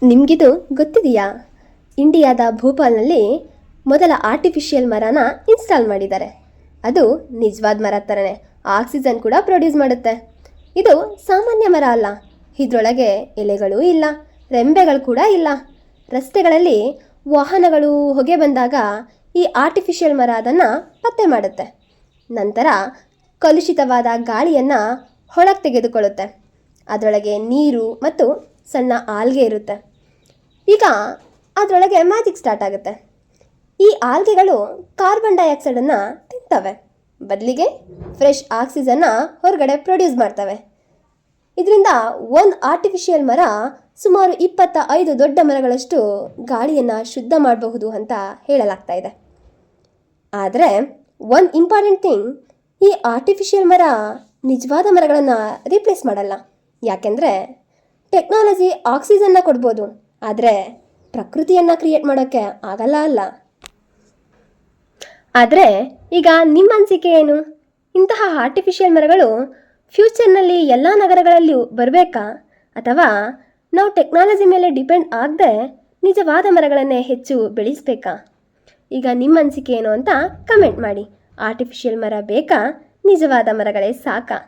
ನಿಮಗಿದು ಗೊತ್ತಿದೆಯಾ? ಇಂಡಿಯಾದ ಭೋಪಾಲ್ನಲ್ಲಿ ಮೊದಲ ಆರ್ಟಿಫಿಷಿಯಲ್ ಮರನ ಇನ್ಸ್ಟಾಲ್ ಮಾಡಿದ್ದಾರೆ. ಅದು ನಿಜವಾದ ಮರ ಥರನೇ ಆಕ್ಸಿಜನ್ ಕೂಡ ಪ್ರೊಡ್ಯೂಸ್ ಮಾಡುತ್ತೆ. ಇದು ಸಾಮಾನ್ಯ ಮರ ಅಲ್ಲ. ಇದರೊಳಗೆ ಎಲೆಗಳೂ ಇಲ್ಲ, ರೆಂಬೆಗಳು ಕೂಡ ಇಲ್ಲ. ರಸ್ತೆಗಳಲ್ಲಿ ವಾಹನಗಳು ಹೊಗೆ ಬಂದಾಗ ಈ ಆರ್ಟಿಫಿಷಿಯಲ್ ಮರ ಅದನ್ನು ಪತ್ತೆ ಮಾಡುತ್ತೆ. ನಂತರ ಕಲುಷಿತವಾದ ಗಾಳಿಯನ್ನು ಹೊಳಗೆ ತೆಗೆದುಕೊಳ್ಳುತ್ತೆ. ಅದರೊಳಗೆ ನೀರು ಮತ್ತು ಸಣ್ಣ ಆಲ್ಗೆ ಇರುತ್ತೆ. ಈಗ ಅದರೊಳಗೆ ಮ್ಯಾಜಿಕ್ ಸ್ಟಾರ್ಟ್ ಆಗುತ್ತೆ. ಈ ಆಲ್ಗೆಗಳು ಕಾರ್ಬನ್ ಡೈಆಕ್ಸೈಡನ್ನು ತಿಂತವೆ, ಬದಲಿಗೆ ಫ್ರೆಶ್ ಆಕ್ಸಿಜನ್ನ ಹೊರಗಡೆ ಪ್ರೊಡ್ಯೂಸ್ ಮಾಡ್ತವೆ. ಇದರಿಂದ ಒಂದು ಆರ್ಟಿಫಿಷಿಯಲ್ ಮರ ಸುಮಾರು 25 ದೊಡ್ಡ ಮರಗಳಷ್ಟು ಗಾಳಿಯನ್ನು ಶುದ್ಧ ಮಾಡಬಹುದು ಅಂತ ಹೇಳಲಾಗ್ತಾ ಇದೆ. ಆದರೆ ಒಂದು ಇಂಪಾರ್ಟೆಂಟ್ ಥಿಂಗ್, ಈ ಆರ್ಟಿಫಿಷಿಯಲ್ ಮರ ನಿಜವಾದ ಮರಗಳನ್ನು ರಿಪ್ಲೇಸ್ ಮಾಡಲ್ಲ. ಯಾಕೆಂದರೆ ಟೆಕ್ನಾಲಜಿ ಆಕ್ಸಿಜನ್ನ ಕೊಡ್ಬೋದು, ಆದರೆ ಪ್ರಕೃತಿಯನ್ನು ಕ್ರಿಯೇಟ್ ಮಾಡೋಕ್ಕೆ ಆಗಲ್ಲ ಅಲ್ಲ. ಆದರೆ ಈಗ ನಿಮ್ಮ ಅನಿಸಿಕೆ ಏನು? ಇಂತಹ ಆರ್ಟಿಫಿಷಿಯಲ್ ಮರಗಳು ಫ್ಯೂಚರ್ನಲ್ಲಿ ಎಲ್ಲ ನಗರಗಳಲ್ಲಿಯೂ ಬರಬೇಕಾ, ಅಥವಾ ನಾವು ಟೆಕ್ನಾಲಜಿ ಮೇಲೆ ಡಿಪೆಂಡ್ ಆಗದೆ ನಿಜವಾದ ಮರಗಳನ್ನೇ ಹೆಚ್ಚು ಬೆಳೆಸಬೇಕಾ? ಈಗ ನಿಮ್ಮ ಅನಿಸಿಕೆ ಏನು ಅಂತ ಕಮೆಂಟ್ ಮಾಡಿ. ಆರ್ಟಿಫಿಷಿಯಲ್ ಮರ ಬೇಕಾ, ನಿಜವಾದ ಮರಗಳೇ ಸಾಕಾ?